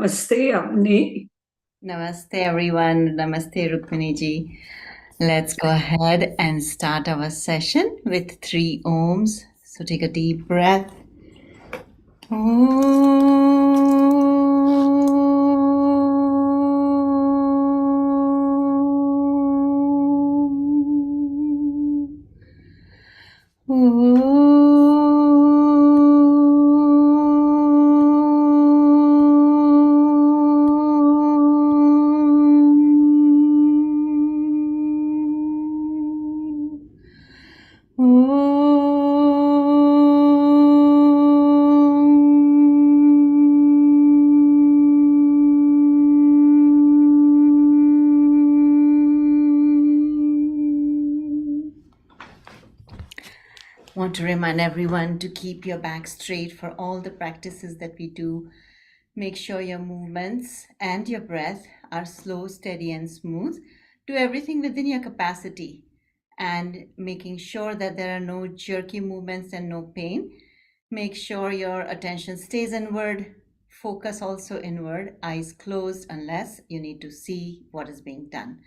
Namaste, Avni. Namaste everyone. Namaste Rukmini ji. Let's go ahead and start our session with 3 ohms. So take a deep breath. Want to remind everyone to keep your back straight for all the practices that we do. Make sure your movements and your breath are slow, steady, and smooth. Do everything within your capacity and making sure that there are no jerky movements and no pain. Make sure your attention stays inward. Focus also inward, eyes closed, unless you need to see what is being done.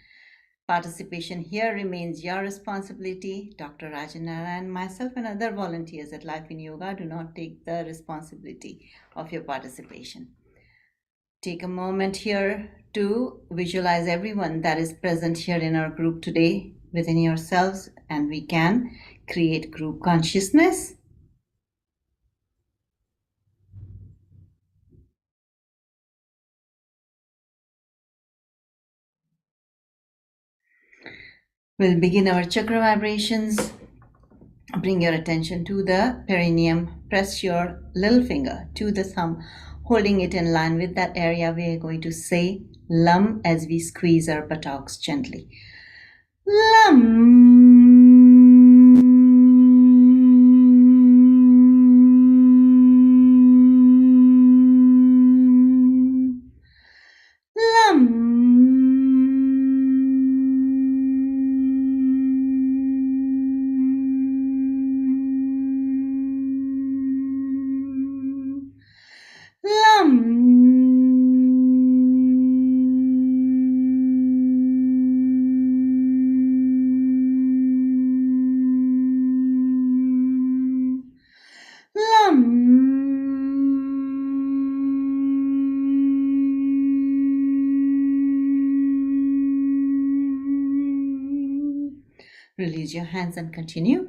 Participation here remains your responsibility. Dr. Rajanara, myself, and other volunteers at Life in Yoga do not take the responsibility of your participation. Take a moment here to visualize everyone that is present here in our group today within yourselves, and we can create group consciousness. We'll begin our chakra vibrations. Bring your attention to the perineum. Press your little finger to the thumb, holding it in line with that area. We are going to say Lam as we squeeze our buttocks gently. Lam. Release your hands and continue.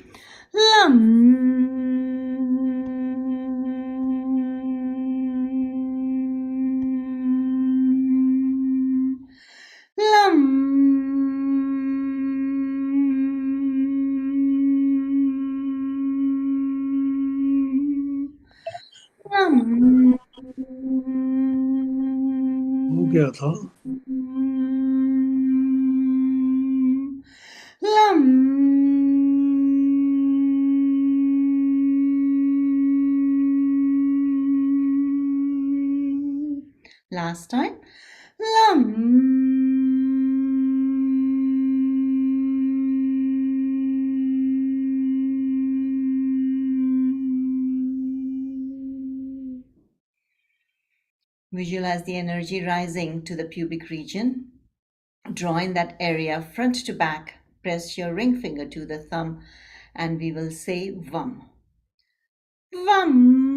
हो गया था Last time. Visualize the energy rising to the pubic region. Draw in that area front to back. Press your ring finger to the thumb and we will say Vam. Vam.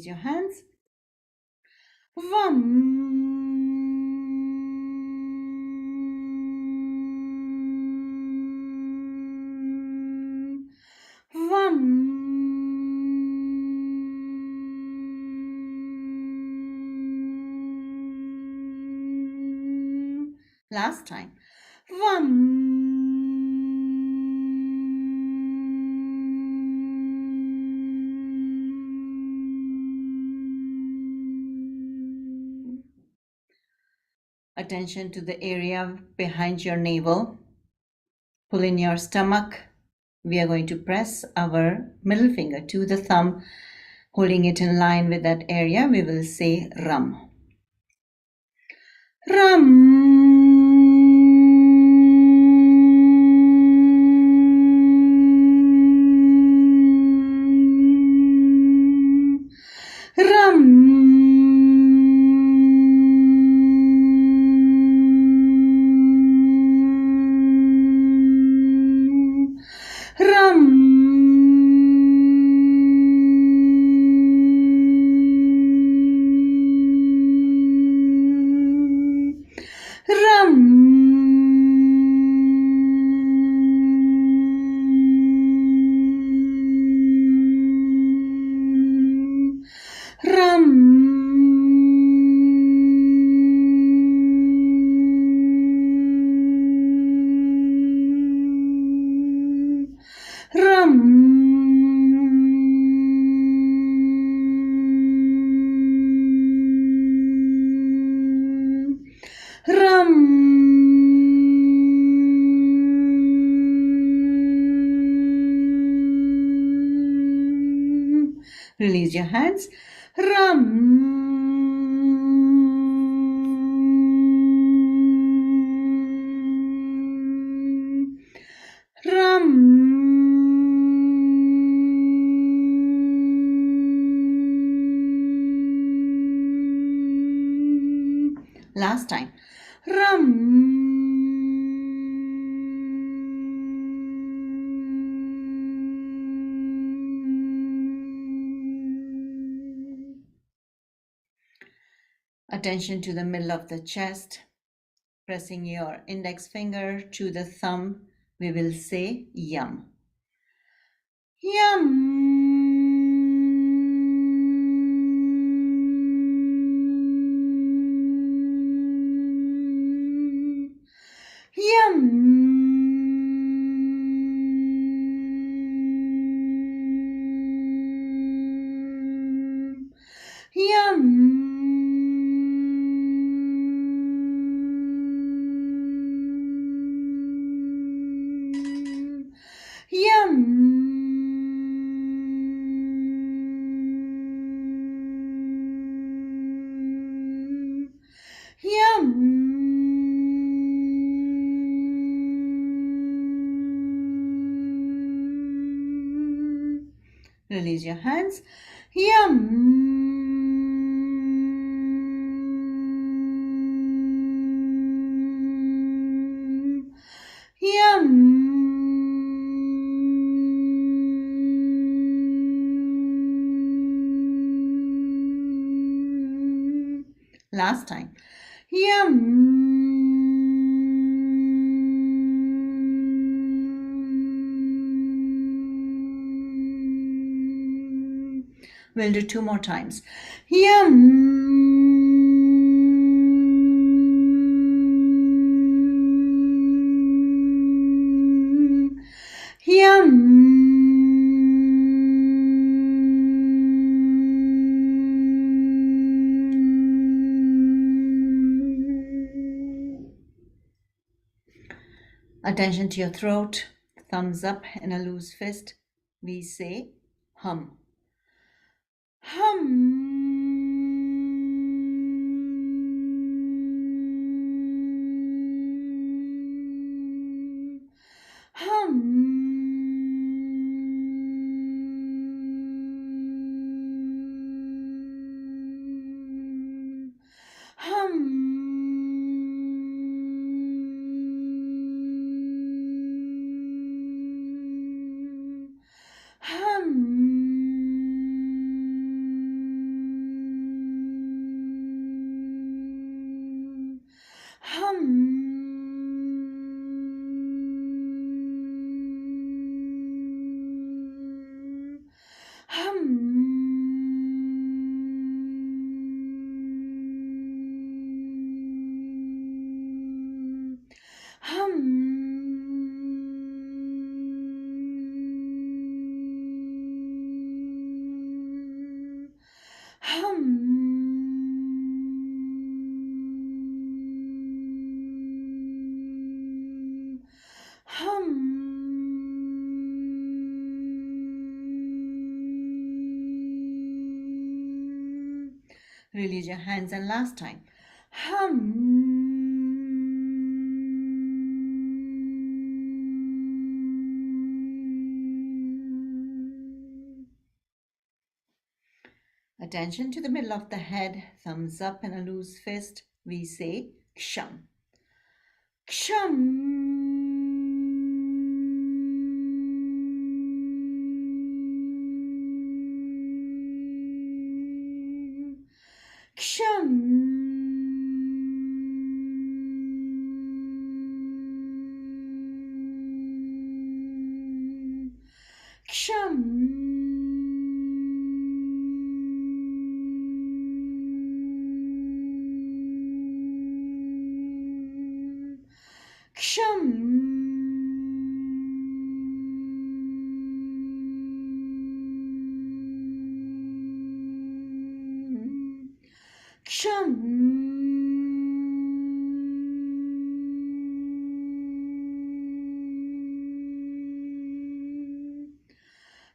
Release your hands. Vam. Vam. Last time. Vam. Attention to the area behind your navel. Pull in your stomach. We are going to press our middle finger to the thumb, holding it in line with that area. We will say Ram. Ram. Ram. Ram. Ram. Ram. Ram. Release your hands. Ram. Last time. Attention to the middle of the chest. Pressing your index finger to the thumb, we will say Yum. Yum. Yum. Yum. Release your hands. Yum. Yum. Last time. Yum. We'll do 2 more times. Yum. Yum. Attention to your throat. Thumbs up in a loose fist. We say hum. Hum. Hum. Hum. Hum. Hum. Release your hands and last time. Hum. Attention to the middle of the head, thumbs up and a loose fist. We say ksham. Ksham. Ksham. Ksham. Ksham. Ksham.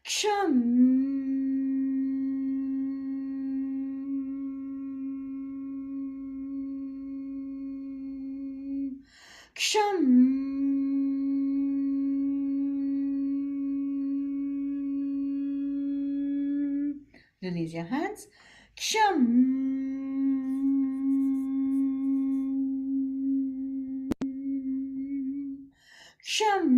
Ksham. Ksham. Release your hands. Ksham. Ksham.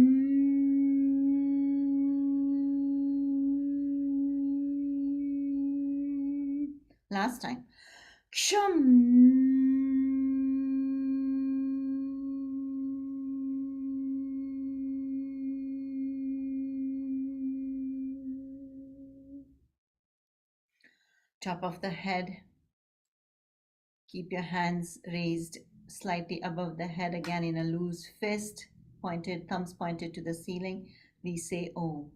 Last time. Ksham. Top of the head. Keep your hands raised slightly above the head again in a loose fist, pointed, thumbs pointed to the ceiling. We say Om.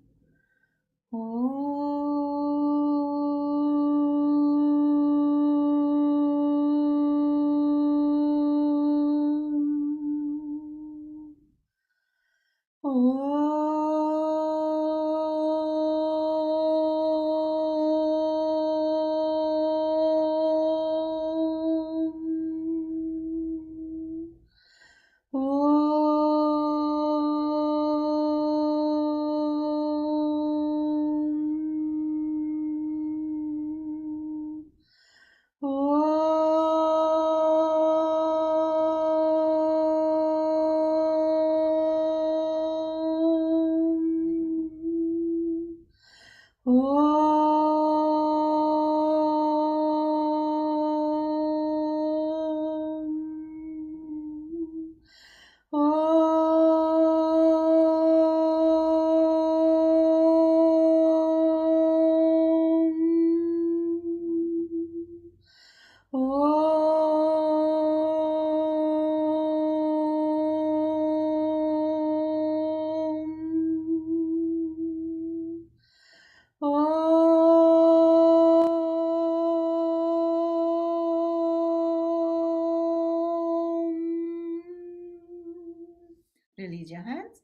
Release your hands.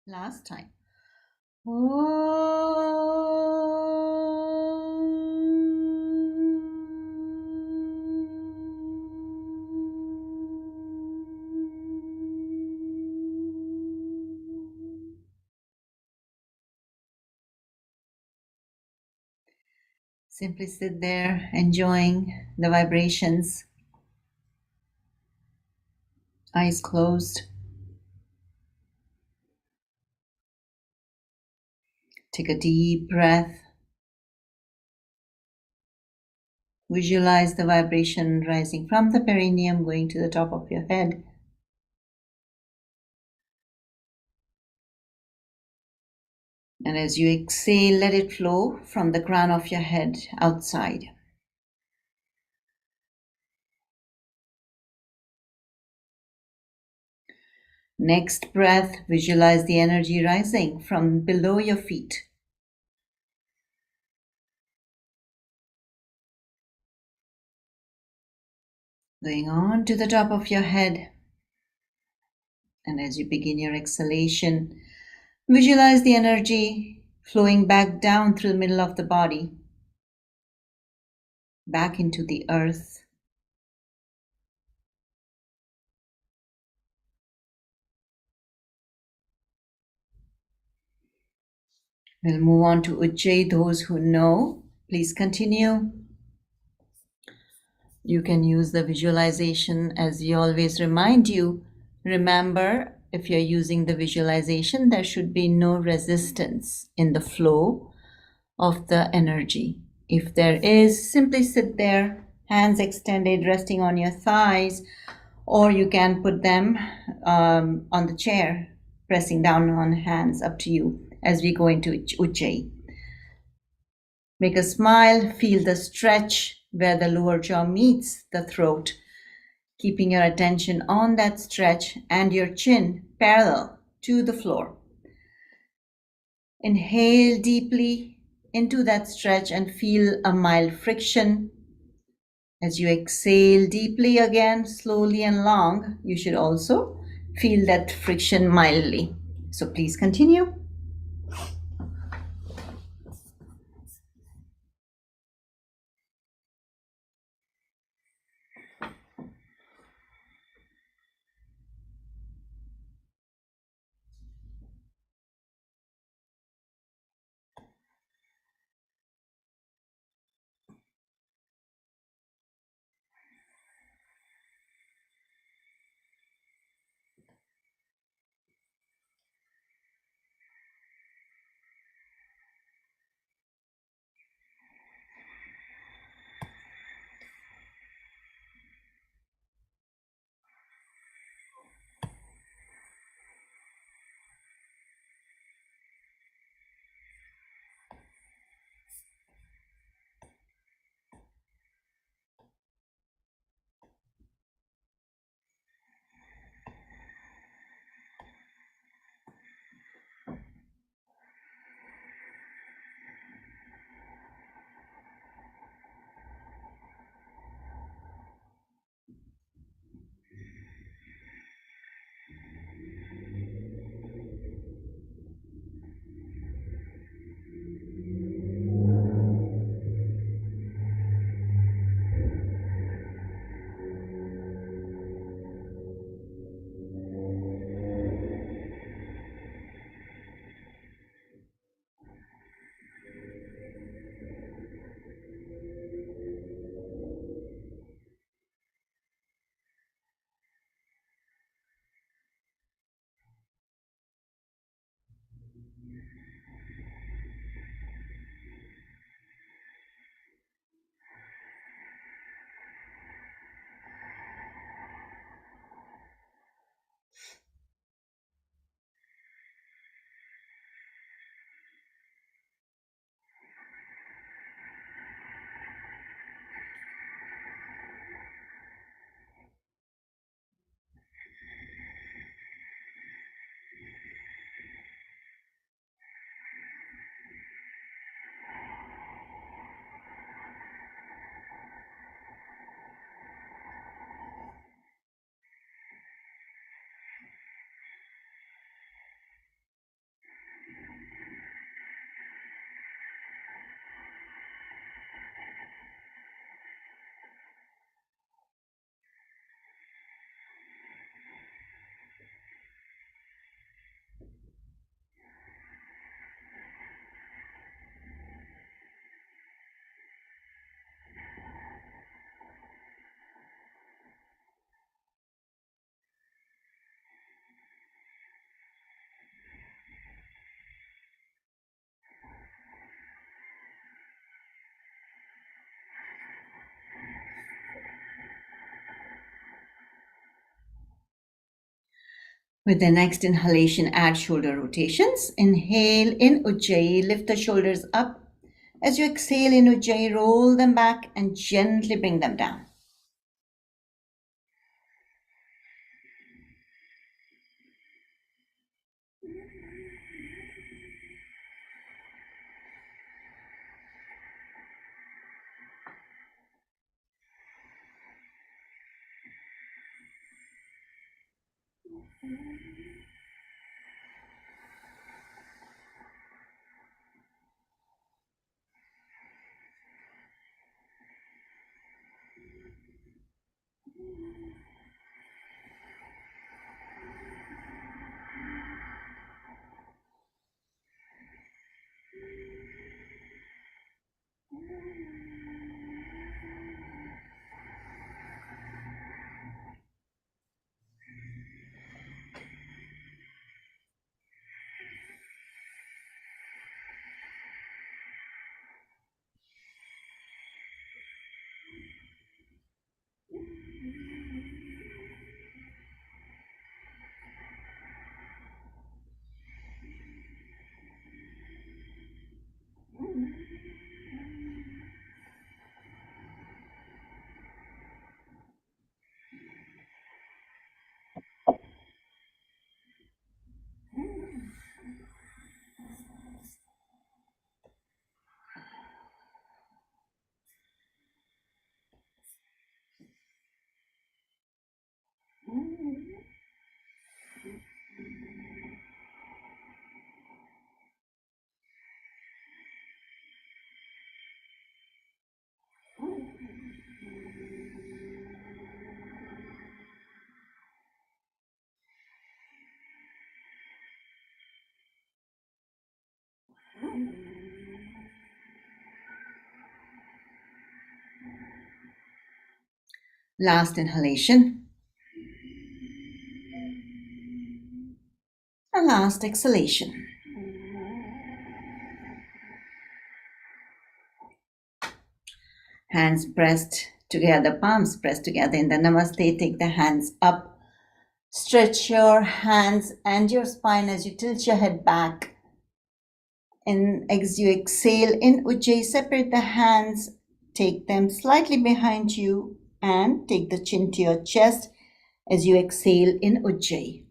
Last time. Simply sit there enjoying the vibrations, eyes closed. Take a deep breath. Visualize the vibration rising from the perineum, going to the top of your head. And as you exhale, let it flow from the crown of your head outside. Next breath, visualize the energy rising from below your feet. Going on to the top of your head. And as you begin your exhalation, visualize the energy flowing back down through the middle of the body, back into the earth. We'll move on to Ujjayi. Those who know, please continue. You can use the visualization as we always remind you. Remember, if you're using the visualization, there should be no resistance in the flow of the energy. If there is, simply sit there, hands extended, resting on your thighs, or you can put them on the chair, pressing down on hands, up to you, as we go into Ujjayi. Make a smile, feel the stretch where the lower jaw meets the throat, keeping your attention on that stretch and your chin parallel to the floor. Inhale deeply into that stretch and feel a mild friction. As you exhale deeply again, slowly and long, you should also feel that friction mildly. So please continue. With the next inhalation, add shoulder rotations. Inhale in Ujjayi, lift the shoulders up. As you exhale in Ujjayi, roll them back and gently bring them down. Last inhalation. And last exhalation. Hands pressed together, palms pressed together in the Namaste. Take the hands up. Stretch your hands and your spine as you tilt your head back. And as you exhale in Ujjayi, separate the hands, take them slightly behind you, and take the chin to your chest as you exhale in Ujjayi.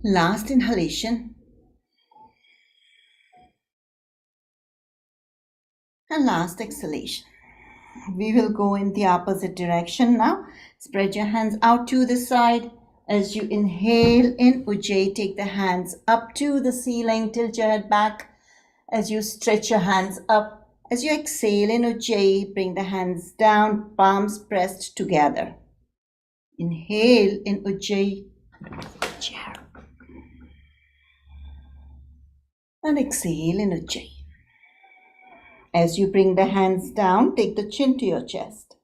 Last inhalation. And last exhalation. We will go in the opposite direction now. Spread your hands out to the side. As you inhale in Ujjayi, take the hands up to the ceiling, tilt your head back as you stretch your hands up. As you exhale in Ujjayi, bring the hands down, palms pressed together. Inhale in Ujjayi, chair. And exhale in Ujjayi. As you bring the hands down, take the chin to your chest.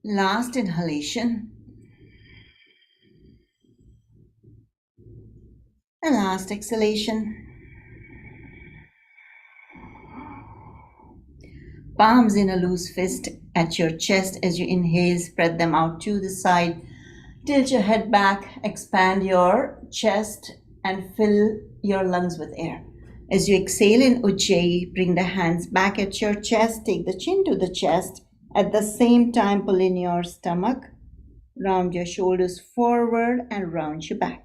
Last inhalation and last exhalation. Palms in a loose fist at your chest as you inhale, spread them out to the side. Tilt your head back, expand your chest, and fill your lungs with air. As you exhale in Ujjayi, bring the hands back at your chest, take the chin to the chest. At the same time, pull in your stomach, round your shoulders forward, and round your back.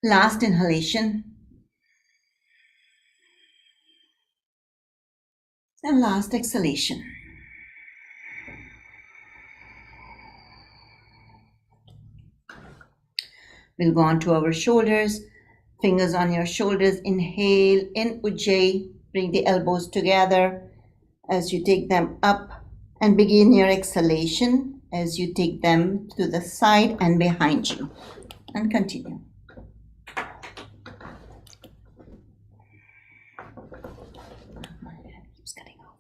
Last inhalation and last exhalation. We'll go on to our shoulders. Fingers on your shoulders. Inhale in Ujjayi. Bring the elbows together as you take them up, and begin your exhalation as you take them to the side and behind you. And continue. My hand keeps cutting off.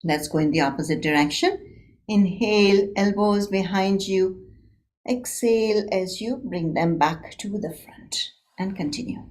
Let's go in the opposite direction. Inhale, elbows behind you. Exhale as you bring them back to the front and continue.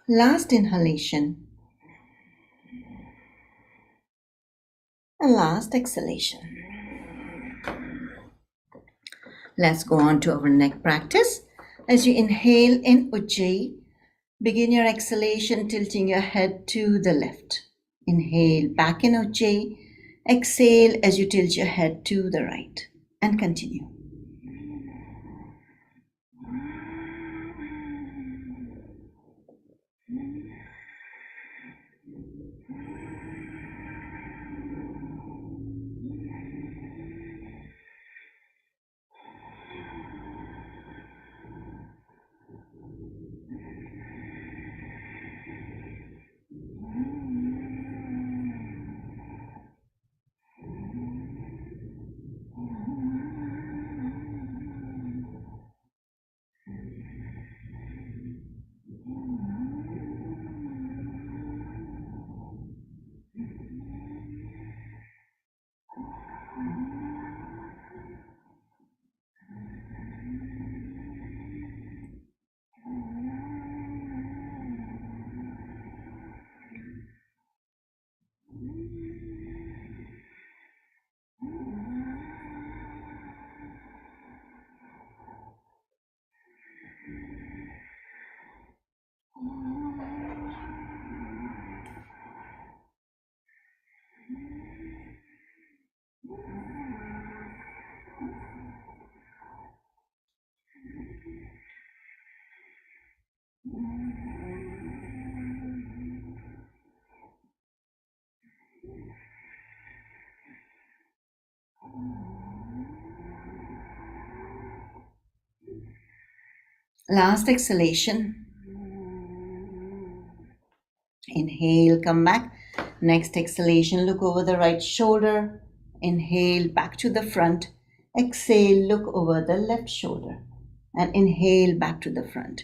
Last inhalation and last exhalation. Let's go on to our neck practice. As you inhale in Ujjayi, begin your exhalation tilting your head to the left. Inhale back in Ujjayi. Exhale as you tilt your head to the right and continue. Last exhalation. Inhale, come back. Next exhalation, look over the right shoulder. Inhale, back to the front. Exhale, look over the left shoulder. And inhale, back to the front.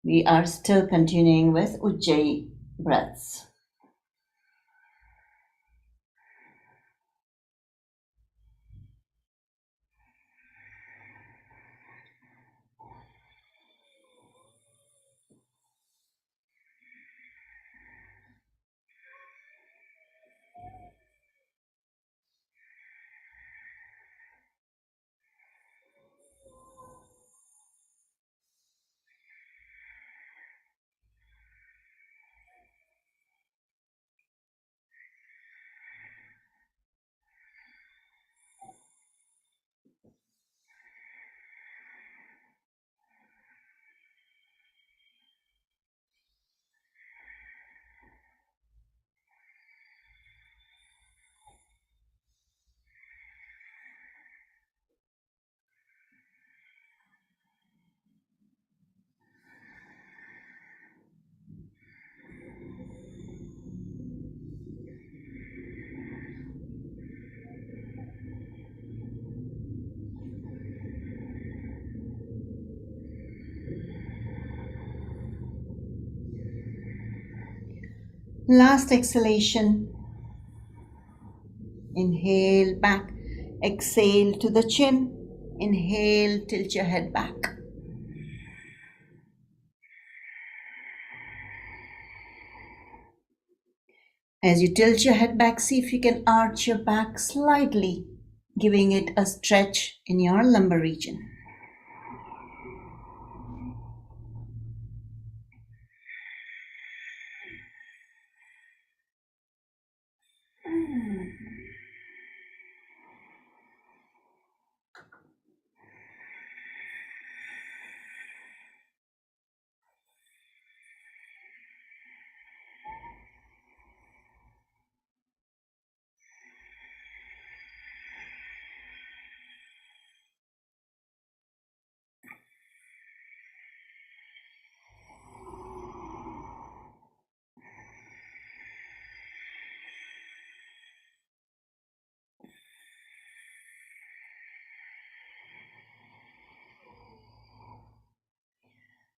We are still continuing with Ujjayi breaths. Last exhalation. Inhale back. Exhale to the chin. Inhale, tilt your head back. As you tilt your head back, see if you can arch your back slightly, giving it a stretch in your lumbar region.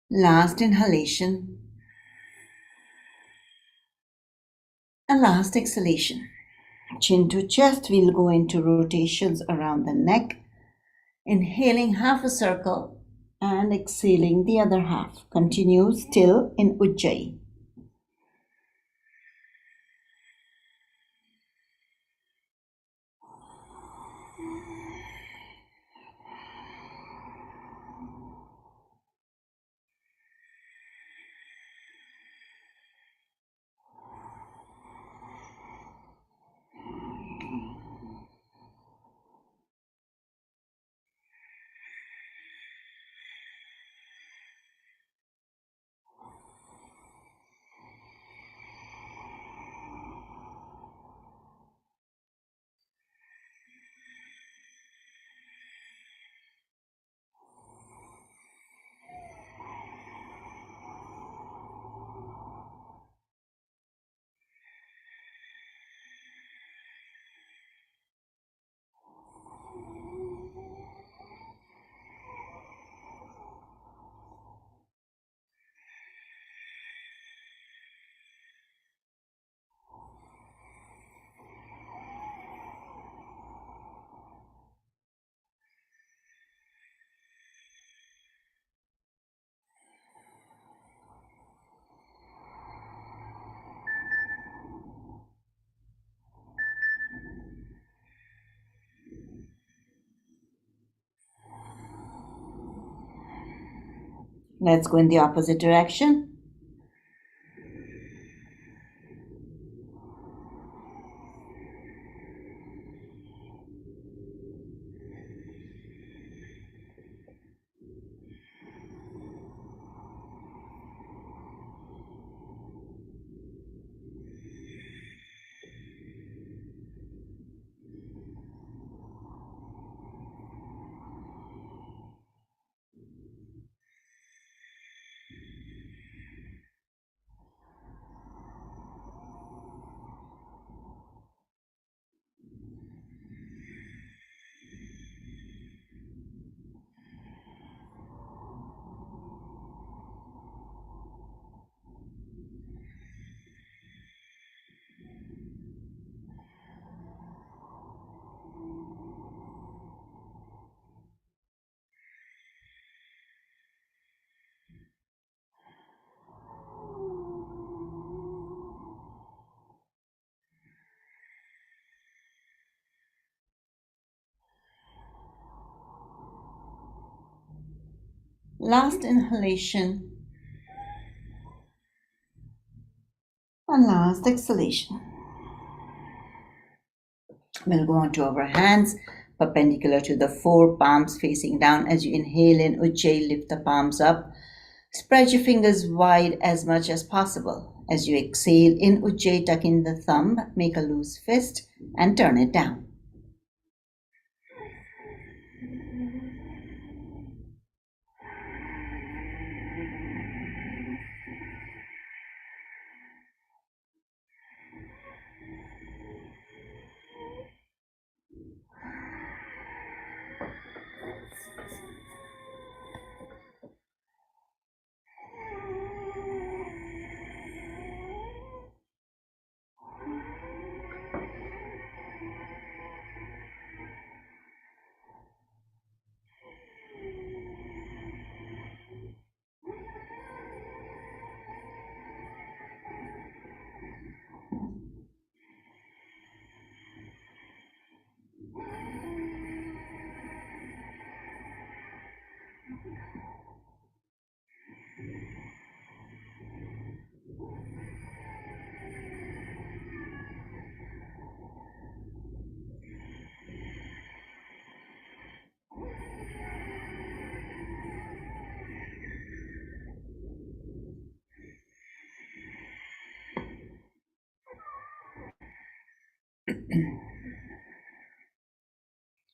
Last inhalation and last exhalation. Chin to chest, we'll go into rotations around the neck. Inhaling half a circle and exhaling the other half. Continue still in Ujjayi. Let's go in the opposite direction. Last inhalation and last exhalation. We'll go on to our hands, perpendicular to the floor, palms facing down. As you inhale in Ujjayi, lift the palms up. Spread your fingers wide as much as possible. As you exhale in Ujjayi, tuck in the thumb, make a loose fist, and turn it down.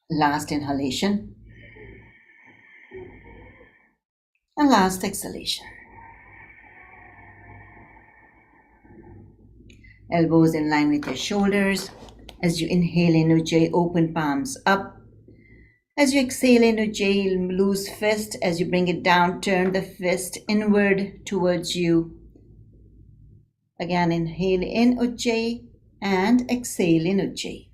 Last inhalation and last exhalation. Elbows in line with your shoulders. As you inhale in Ujjayi, open palms up. As you exhale in Ujjayi, loose fist. As you bring it down, turn the fist inward towards you. Again, inhale in Ujjayi and exhale in Ujjayi.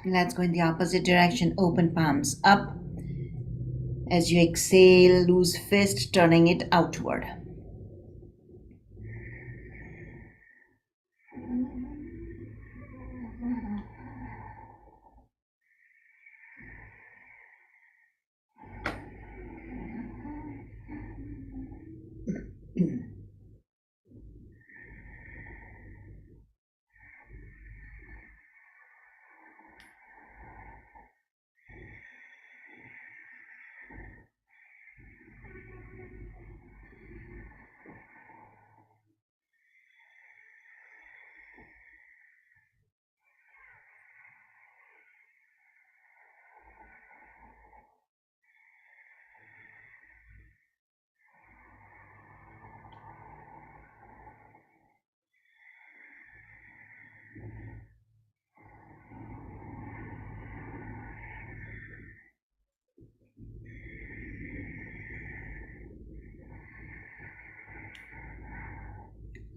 Let's go in the opposite direction. Open palms up. As you exhale, loose fist, turning it outward.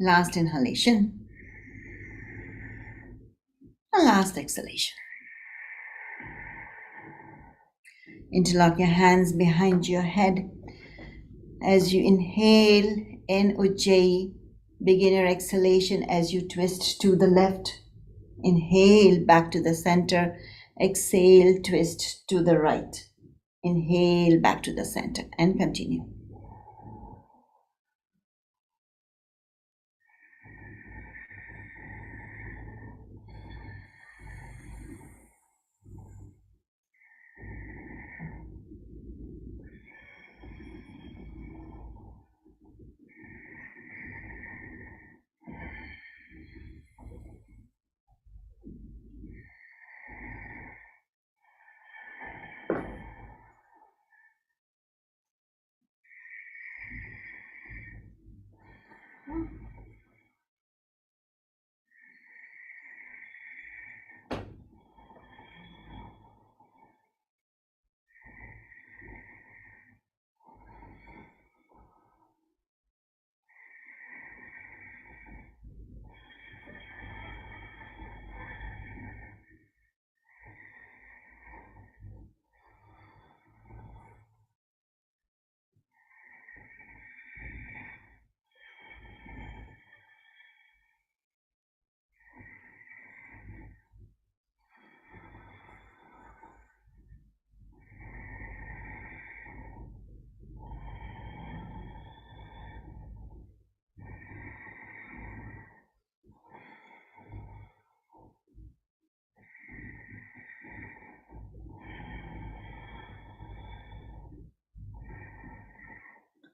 Last inhalation and last exhalation. Interlock your hands behind your head. As you inhale in Ujjayi, begin your exhalation as you twist to the left. Inhale back to the center. Exhale, twist to the right. Inhale back to the center and continue.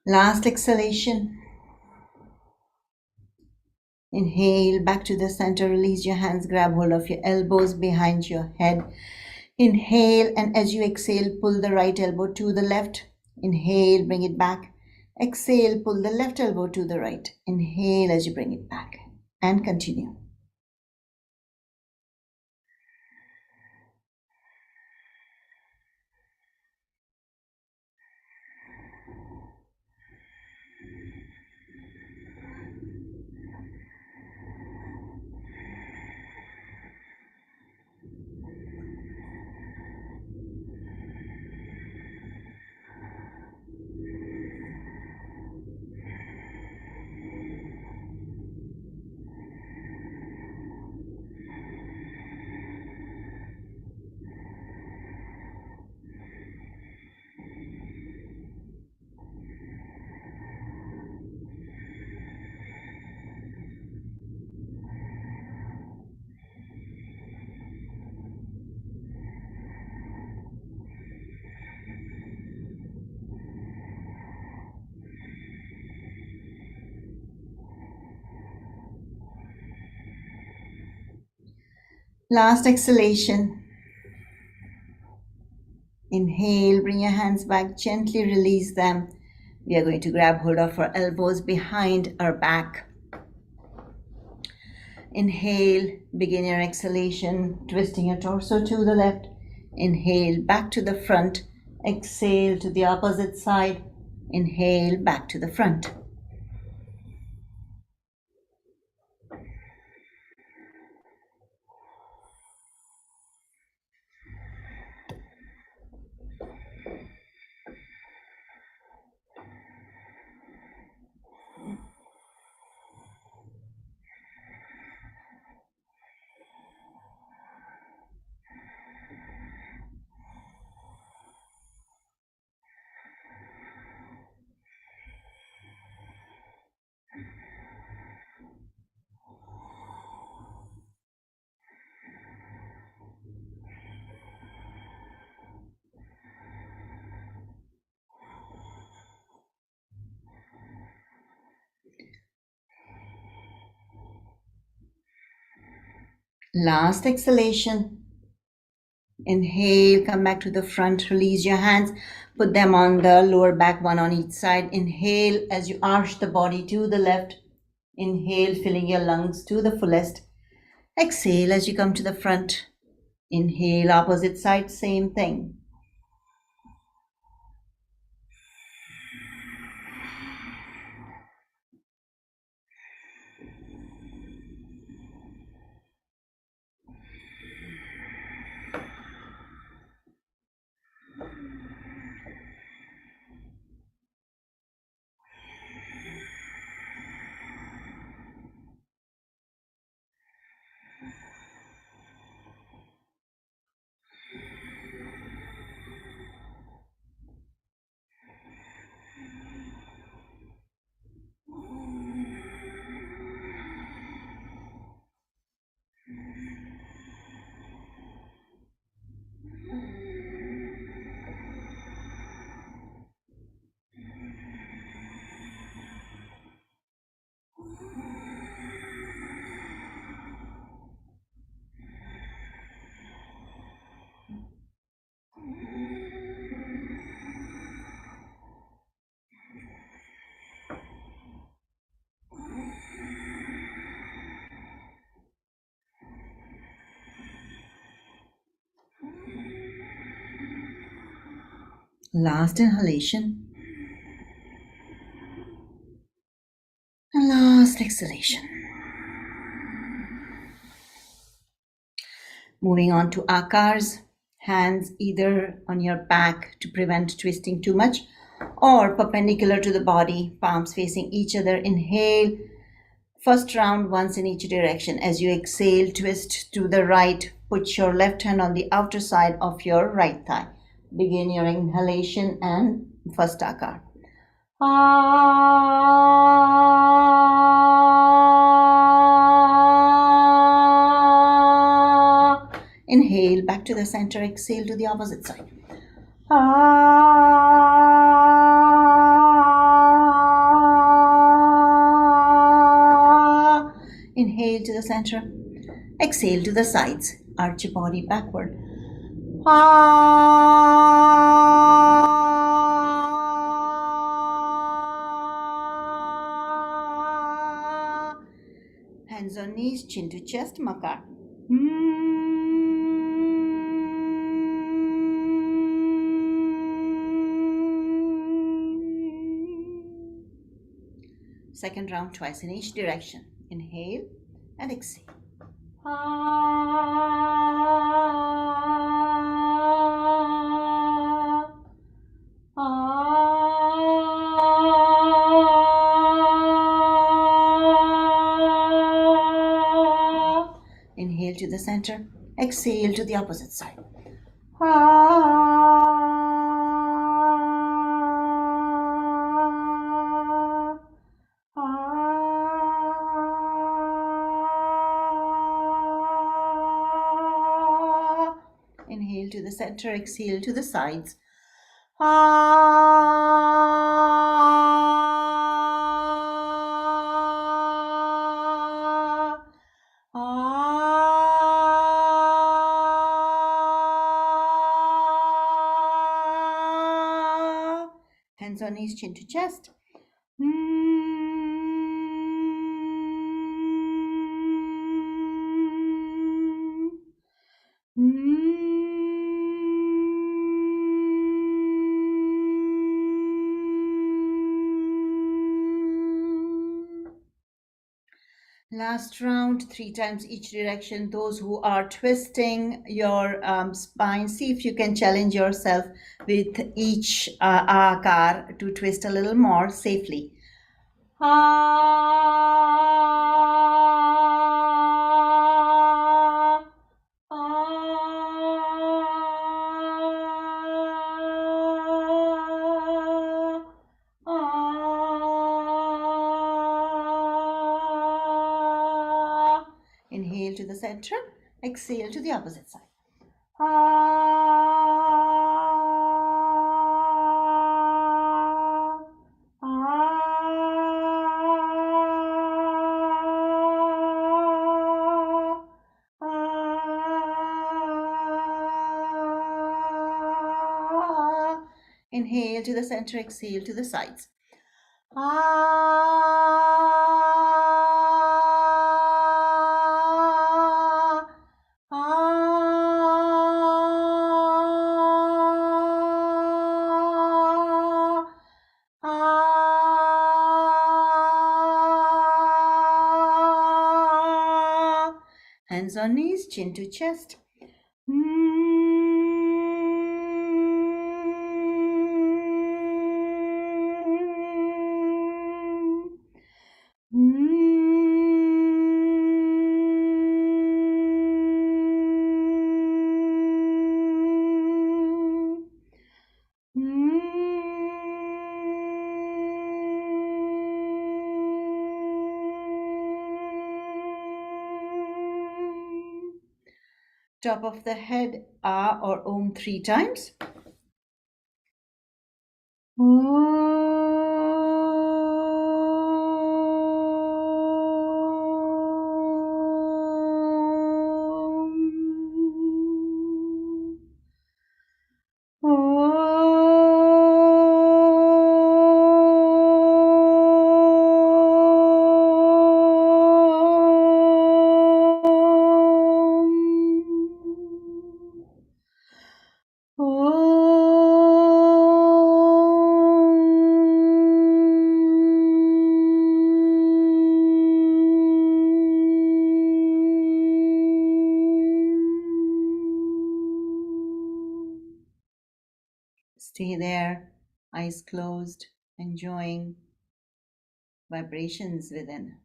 Last exhalation. Inhale back to the center. Release your hands. Grab hold of your elbows behind your head. Inhale, and as you exhale, pull the right elbow to the left. Inhale, bring it back. Exhale, pull the left elbow to the right. Inhale as you bring it back. And continue. Last exhalation. Inhale, bring your hands back, gently release them. We are going to grab hold of our elbows behind our back. Inhale, begin your exhalation, twisting your torso to the left. Inhale, back to the front. Exhale to the opposite side. Inhale, back to the front. Last exhalation. Inhale, come back to the front, release your hands, put them on the lower back, one on each side. Inhale as you arch the body to the left. Inhale, filling your lungs to the fullest. Exhale as you come to the front. Inhale, opposite side, same thing. Last inhalation. And last exhalation. Moving on to akars. Hands either on your back to prevent twisting too much or perpendicular to the body, palms facing each other. Inhale. First round once in each direction. As you exhale, twist to the right. Put your left hand on the outer side of your right thigh. Begin your inhalation and first akar. Inhale, back to the center. Exhale to the opposite side. Inhale to the center. Exhale to the sides. Arch your body backward. Hands on knees, chin to chest, makar. Second round twice in each direction. Inhale and exhale. Inhale to the center. Exhale to the opposite side. Inhale to the center, exhale to the sides. Hands on knees, chin to chest. Last round, 3 times each direction. Those who are twisting your spine, see if you can challenge yourself with each akar to twist a little more safely. Ah, ah, ah. Inhale to the center, exhale to the opposite side. Ah, ah, ah. Inhale to the center, exhale to the sides. Ah, ah, ah. Hands on knees, chin to chest. Top of the head, Ah or Om 3 times. Stay there, eyes closed, enjoying vibrations within.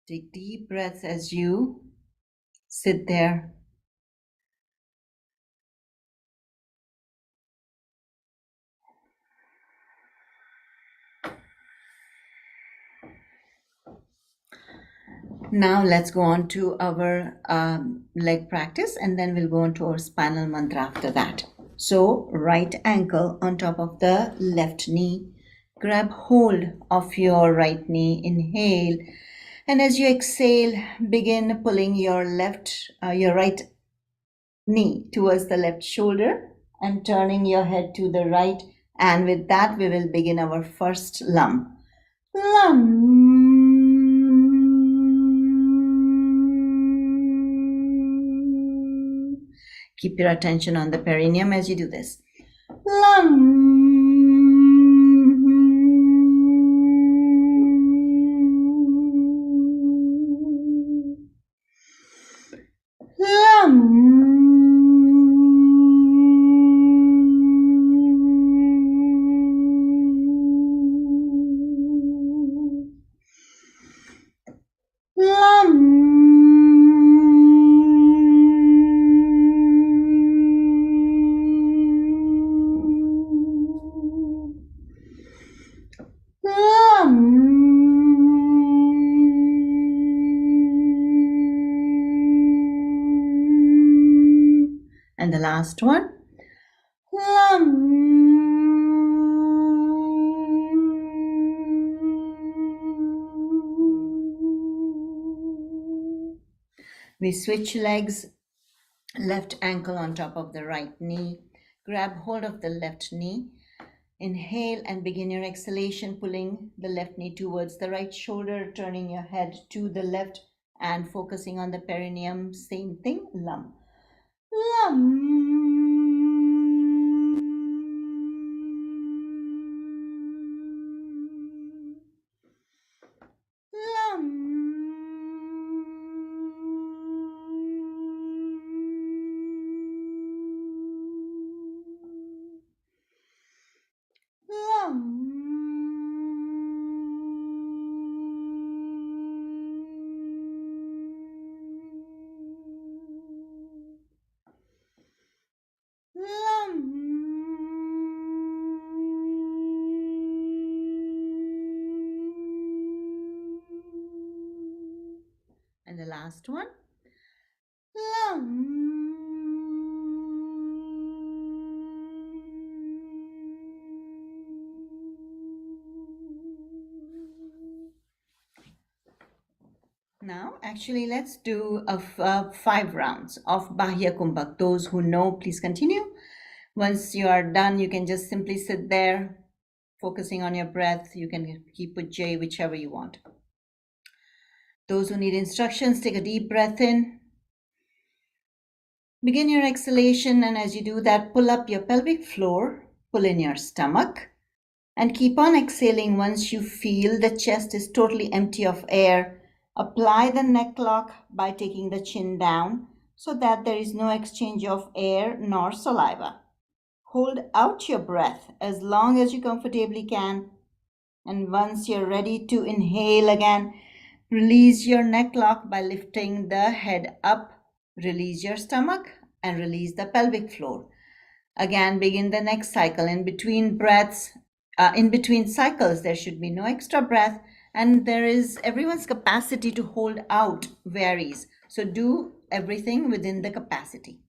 Take deep breaths as you sit there. Now let's go on to our leg practice, and then we'll go on to our spinal mantra after that. So right ankle on top of the left knee. Grab hold of your right knee. Inhale. And as you exhale, begin pulling your right knee towards the left shoulder and turning your head to the right. And with that, we will begin our first lum. Lum. Keep your attention on the perineum as you do this. Lum. And the last one. We switch legs, left ankle on top of the right knee. Grab hold of the left knee. Inhale and begin your exhalation, pulling the left knee towards the right shoulder, turning your head to the left and focusing on the perineum. Same thing, lum. Lum. Lum. Lum. Lum. And the last one. Lum. Now, actually, let's do 5 rounds of Bahya Kumbhak. Those who know, please continue. Once you are done, you can just simply sit there, focusing on your breath. You can keep with J, whichever you want. Those who need instructions, take a deep breath in. Begin your exhalation, and as you do that, pull up your pelvic floor, pull in your stomach, and keep on exhaling once you feel the chest is totally empty of air. Apply the neck lock by taking the chin down so that there is no exchange of air nor saliva. Hold out your breath as long as you comfortably can. And once you're ready to inhale again, release your neck lock by lifting the head up. Release your stomach and release the pelvic floor. Again, begin the next cycle. In between breaths, in between cycles, there should be no extra breath, and there is everyone's capacity to hold out varies. So do everything within the capacity.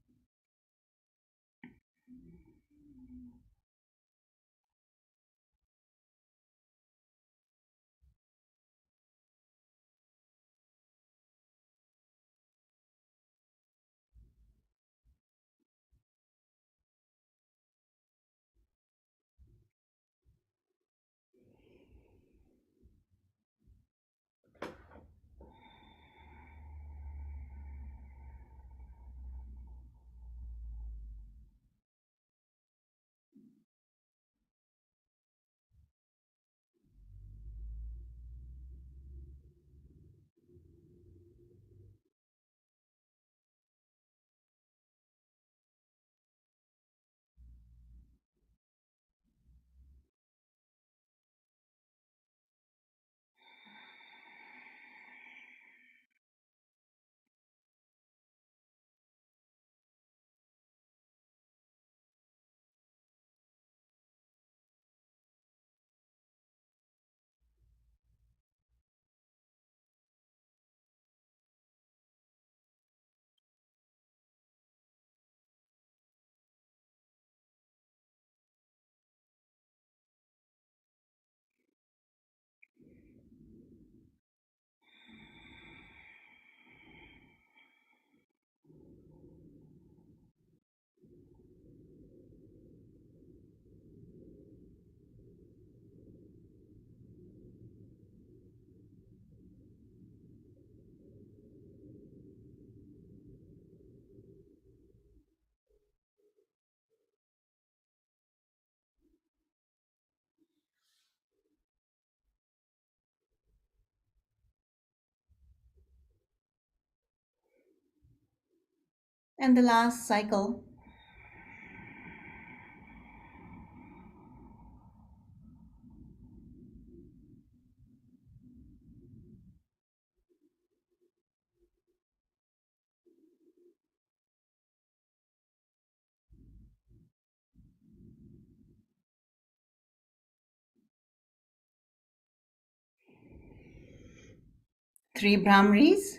And the last cycle. Three Brahmaris.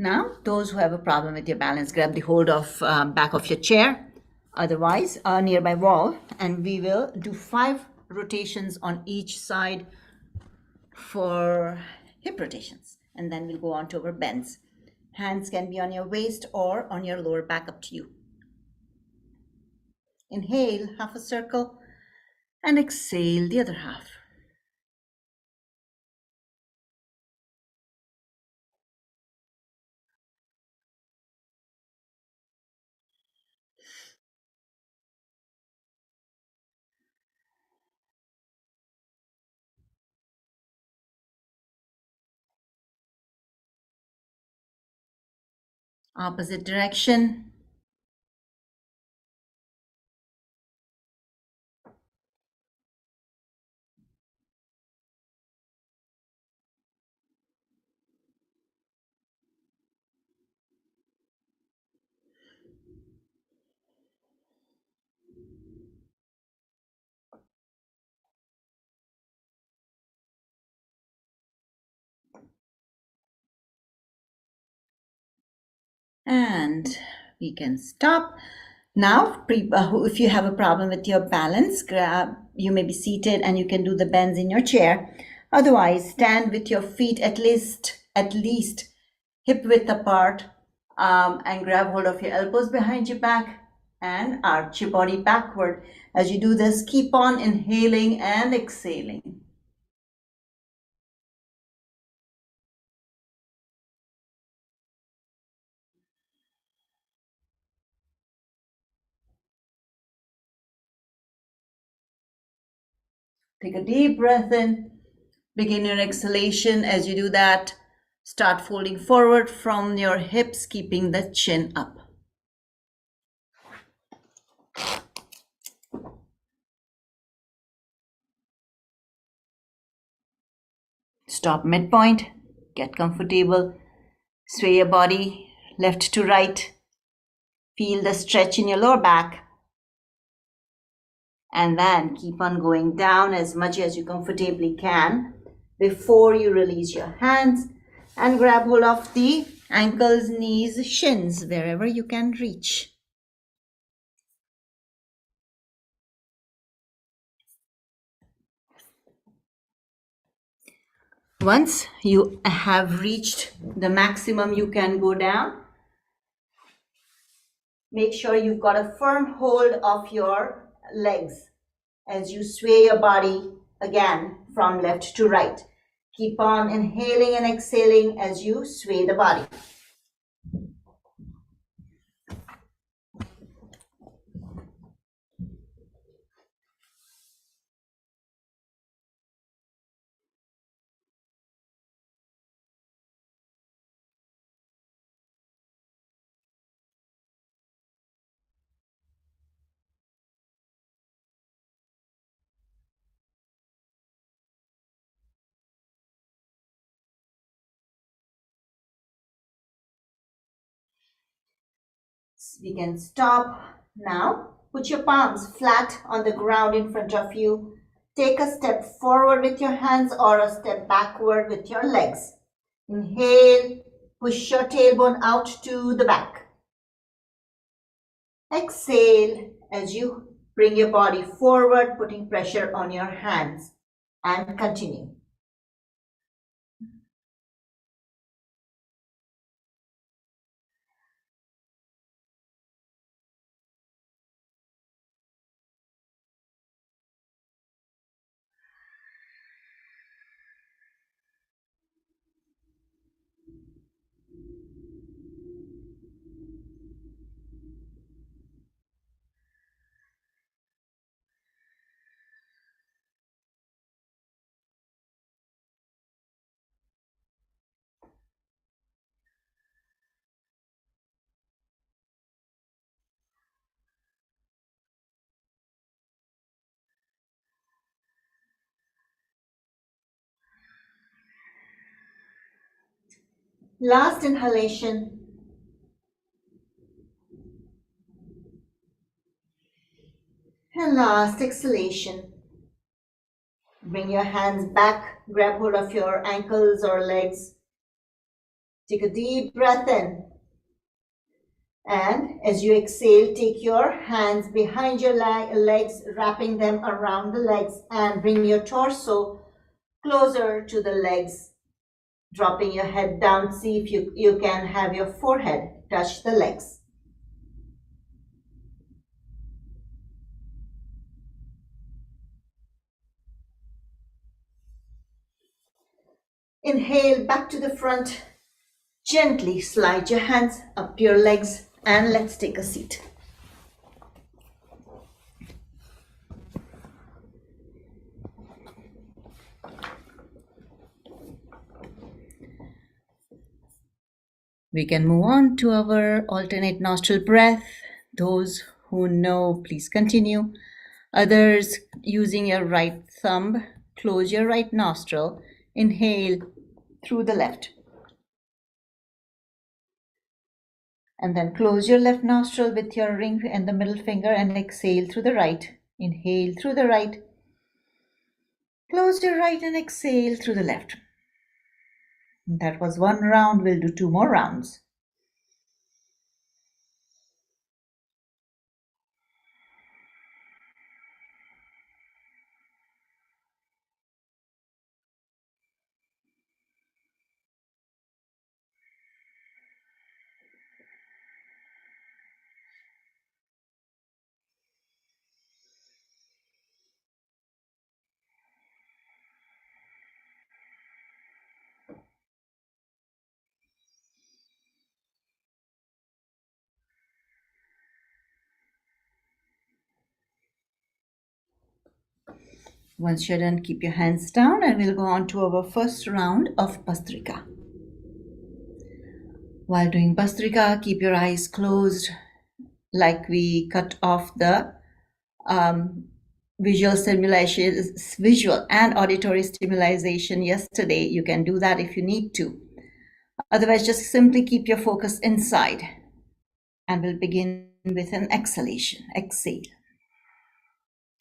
Now, those who have a problem with your balance, grab the hold of back of your chair, otherwise a nearby wall, and we will do 5 rotations on each side for hip rotations, and then we'll go on to our bends. Hands can be on your waist or on your lower back, up to you. Inhale, half a circle, and exhale the other half. Opposite direction. And we can stop. Now, if you have a problem with your balance, you may be seated and you can do the bends in your chair. Otherwise, stand with your feet at least hip width apart, and grab hold of your elbows behind your back and arch your body backward. As you do this, keep on inhaling and exhaling. Take a deep breath in. Begin your exhalation. As you do that, start folding forward from your hips, keeping the chin up. Stop midpoint, get comfortable, sway your body left to right, feel the stretch in your lower back, and then keep on going down as much as you comfortably can before you release your hands and grab hold of the ankles, knees, shins, wherever you can reach. Once you have reached the maximum you can go down, make sure you've got a firm hold of your legs as you sway your body again from left to right. Keep on inhaling and exhaling as you sway the body. We can stop now. Put your palms flat on the ground in front of you. Take a step forward with your hands or a step backward with your legs. Inhale, push your tailbone out to the back. Exhale as you bring your body forward, putting pressure on your hands, and continue. Last inhalation. And last exhalation. Bring your hands back, grab hold of your ankles or legs. Take a deep breath in. And as you exhale, take your hands behind your legs, wrapping them around the legs, and bring your torso closer to the legs, dropping your head down. See if you can have your forehead touch the legs. Inhale back to the front. Gently slide your hands up to your legs and let's take a seat. We can move on to our alternate nostril breath. Those who know, please continue. Others, using your right thumb, close your right nostril. Inhale through the left. And then close your left nostril with your ring and the middle finger and exhale through the right. Inhale through the right. Close your right and exhale through the left. That was one round. We'll do 2 more rounds. Once you're done, keep your hands down and we'll go on to our first round of Bhastrika. While doing Bhastrika, keep your eyes closed like we cut off the visual and auditory stimulation yesterday. You can do that if you need to. Otherwise, just simply keep your focus inside and we'll begin with an exhalation. Exhale.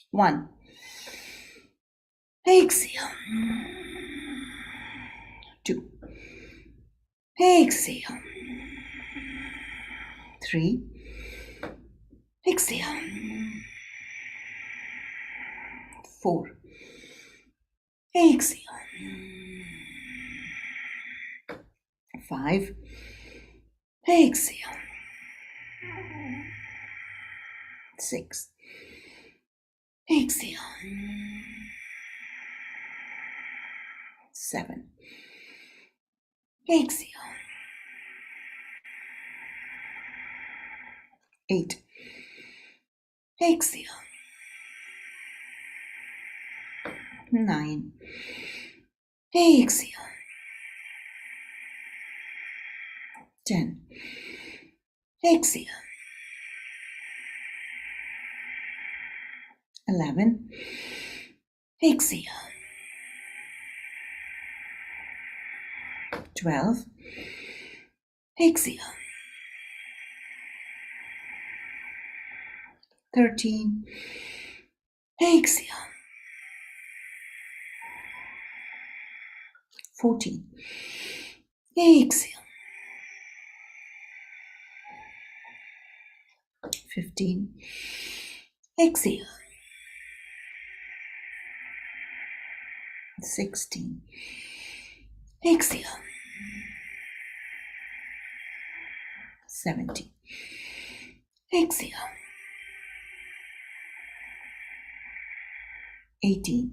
1. Exhale. 2. Exhale. 3. Exhale. 4. Exhale. 5. Exhale. 6. Exhale. 7. Exhale. 8. Exhale. 9. Exhale. 10. Exhale. 11. Exhale. 12. Exhale. 13. Exhale. 14. Exhale. 15. Exhale. 16. Exhale. 17. Exhale. 18.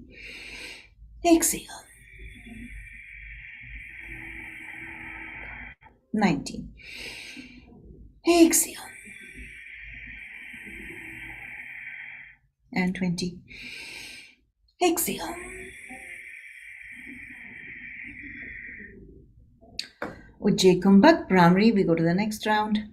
Exhale. 19. Exhale. And 20. Exhale. Ujjayi Kumbhak Bhramari, we go to the next round.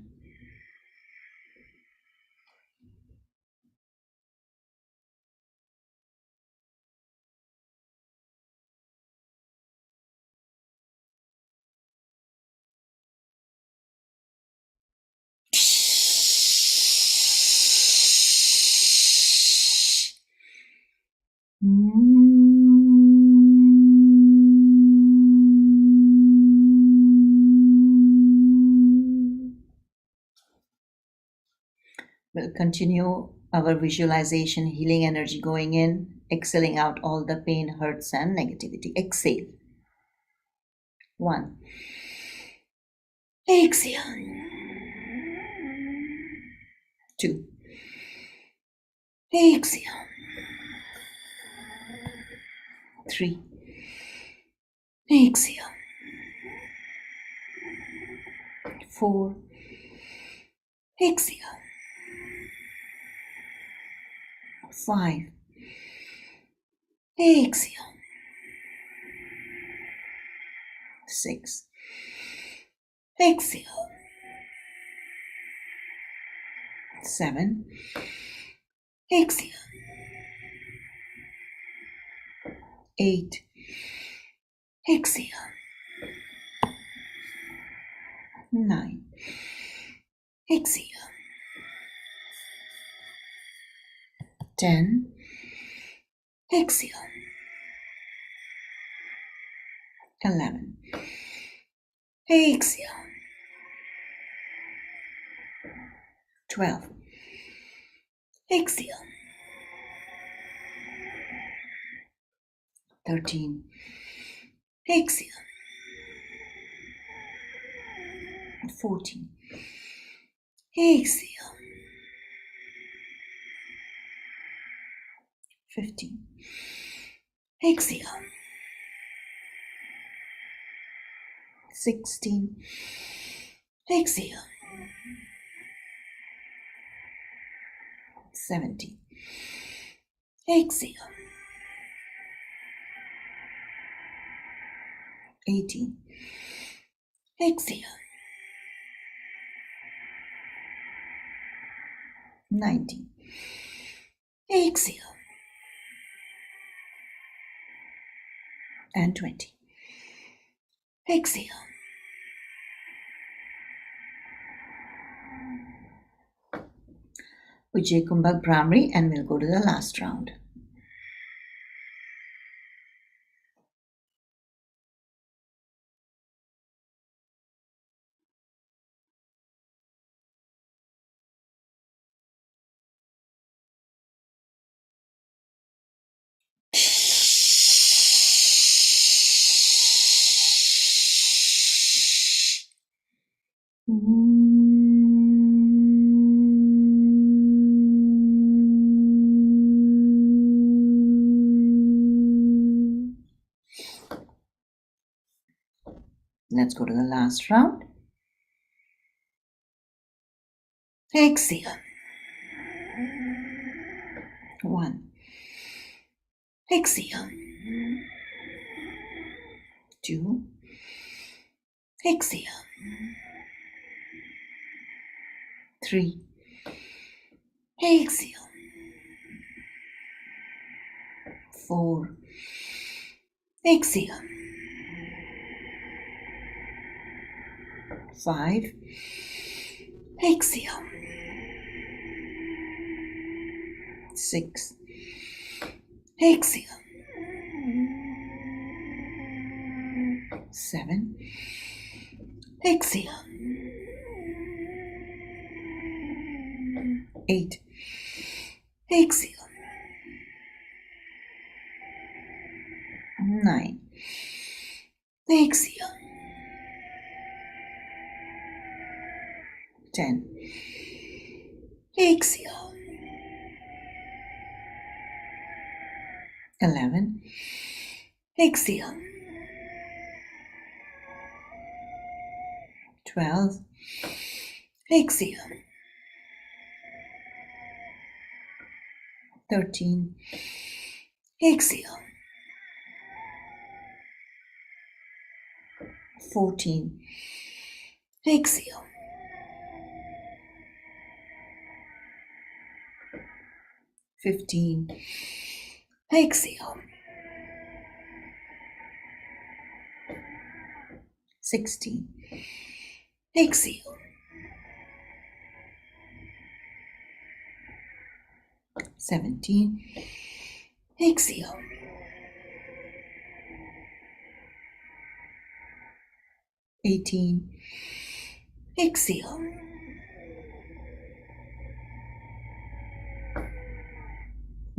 continue our visualization, healing energy going in, exhaling out all the pain, hurts, and negativity. Exhale. 1. Exhale. 2. Exhale. 3. Exhale. 4. Exhale. 5. Exhale. 6. Exhale. 7. Exhale. 8. Exhale. 9. Exhale. 10. Exhale. 11. Exhale. 12. Exhale. 13. Exhale. 14. Exhale. 15. Exhale. 16. Exhale. 17. Exhale. 18. Exhale. 19. Exhale. And 20. Exhale. Vijay Kumbhak Brahmari, and we'll go to the last round. Let's go to the last round. Exhale. 1. Exhale. 2. Exhale. 3. Exhale. 4. Exhale. 5. Exhale. 6. Exhale. 7. Exhale. 8. Exhale. 9. Exhale. 10. Exhale. 11. Exhale. 12. Exhale. 13. Exhale. 14. Exhale. 15. Exhale. 16. Exhale. 17. Exhale. 18. Exhale.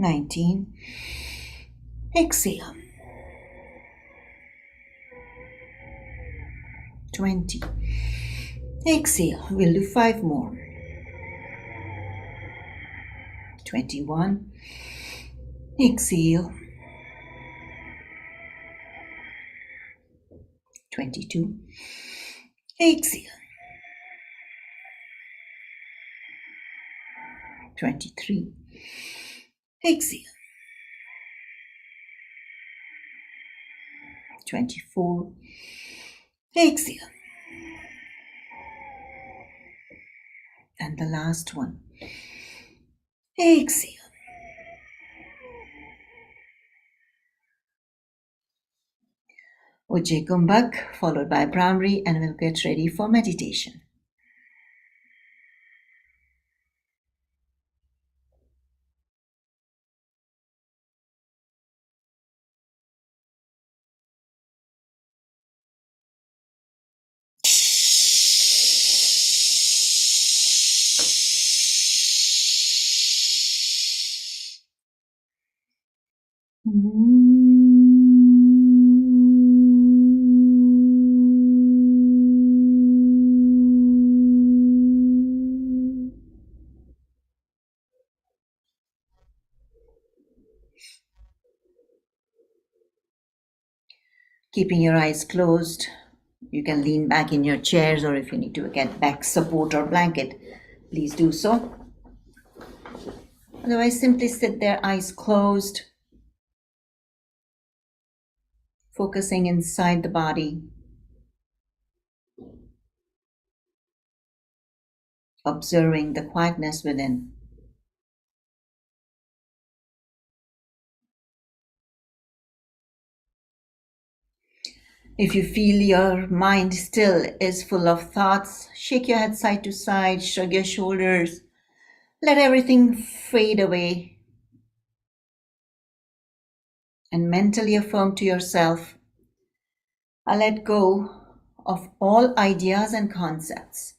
19. Exhale. 20. Exhale. We'll do 5 more. 21. Exhale. 22. Exhale. 23. Exhale. 24. Exhale. And the last one. Exhale. Ujjayi Kumbhak followed by Bhramari, and we'll get ready for meditation. Keeping your eyes closed, you can lean back in your chairs, or if you need to get back support or blanket, please do so. Otherwise, simply sit there, eyes closed, focusing inside the body, observing the quietness within. If you feel your mind still is full of thoughts, shake your head side to side, shrug your shoulders, let everything fade away, and mentally affirm to yourself, I let go of all ideas and concepts,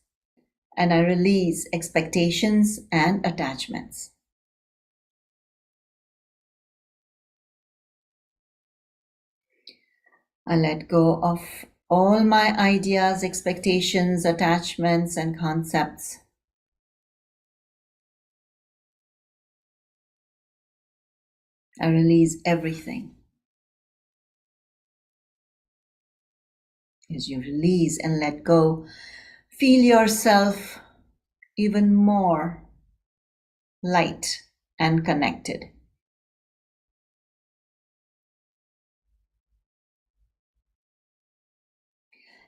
and I release expectations and attachments. I let go of all my ideas, expectations, attachments, and concepts. I release everything. As you release and let go, feel yourself even more light and connected.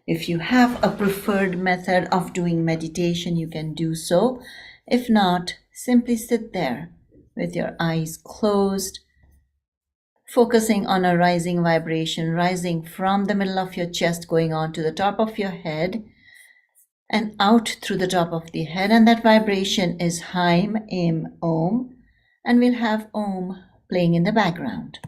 If you have a preferred method of doing meditation, you can do so. If not, simply sit there with your eyes closed, focusing on a rising vibration, rising from the middle of your chest, going on to the top of your head and out through the top of the head. And that vibration is Haim, Im, Om. And we'll have Om playing in the background.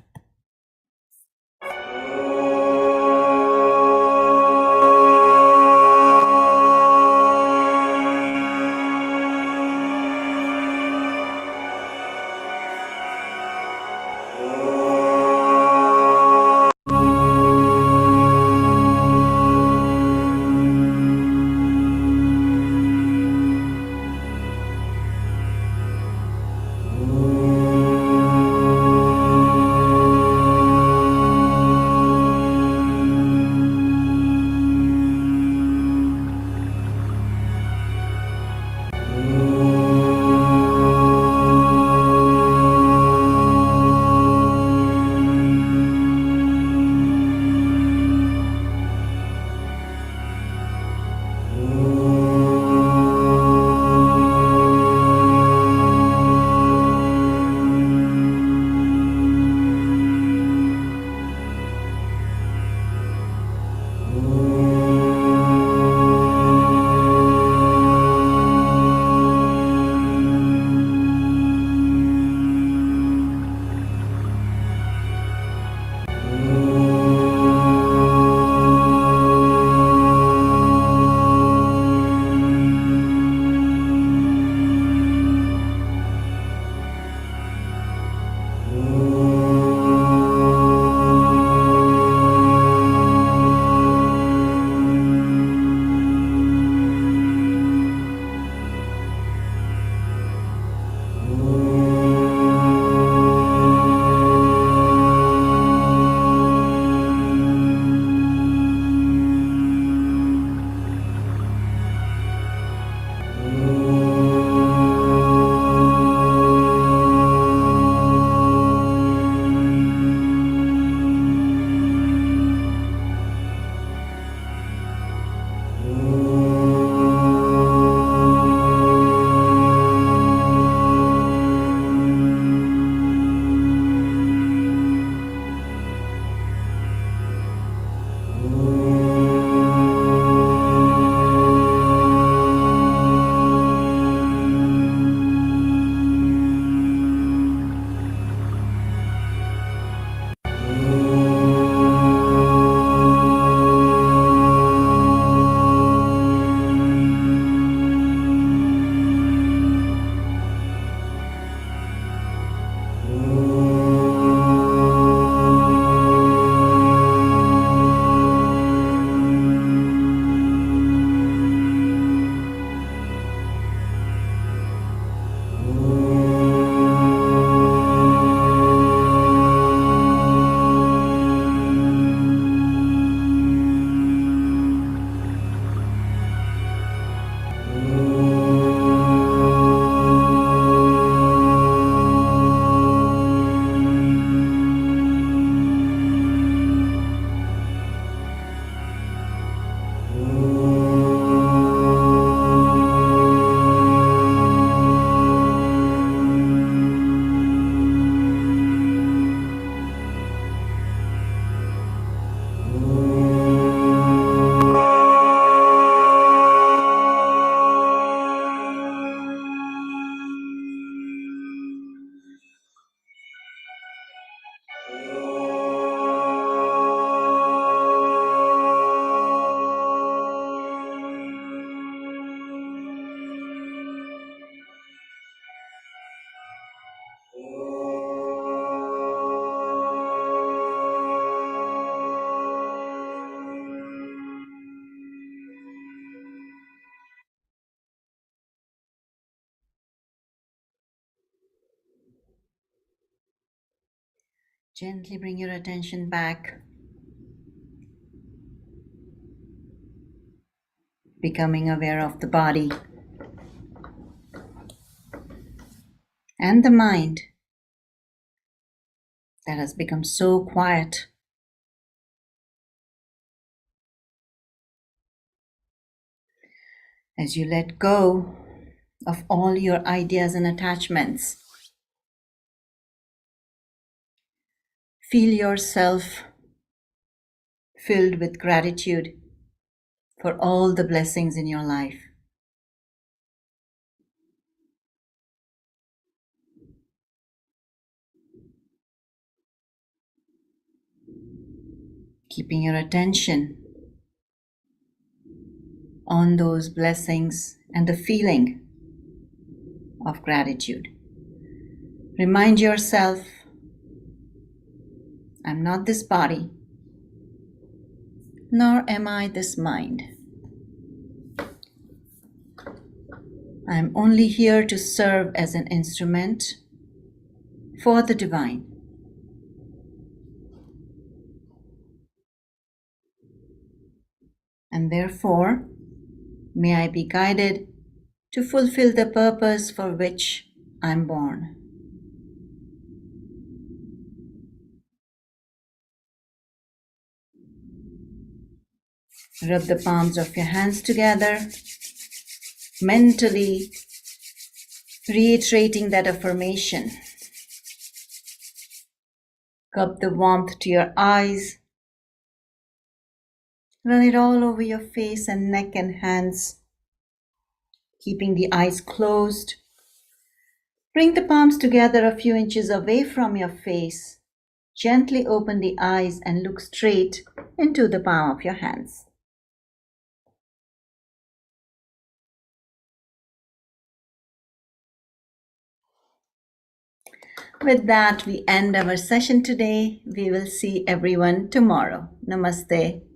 Gently bring your attention back, becoming aware of the body and the mind that has become so quiet. As you let go of all your ideas and attachments, feel yourself filled with gratitude for all the blessings in your life. Keeping your attention on those blessings and the feeling of gratitude. Remind yourself, I'm not this body, nor am I this mind. I'm only here to serve as an instrument for the divine. And therefore, may I be guided to fulfill the purpose for which I'm born. Rub the palms of your hands together, mentally reiterating that affirmation. Cup the warmth to your eyes. Run it all over your face and neck and hands, keeping the eyes closed. Bring the palms together a few inches away from your face. Gently open the eyes and look straight into the palm of your hands. With that, we end our session today. We will see everyone tomorrow. Namaste.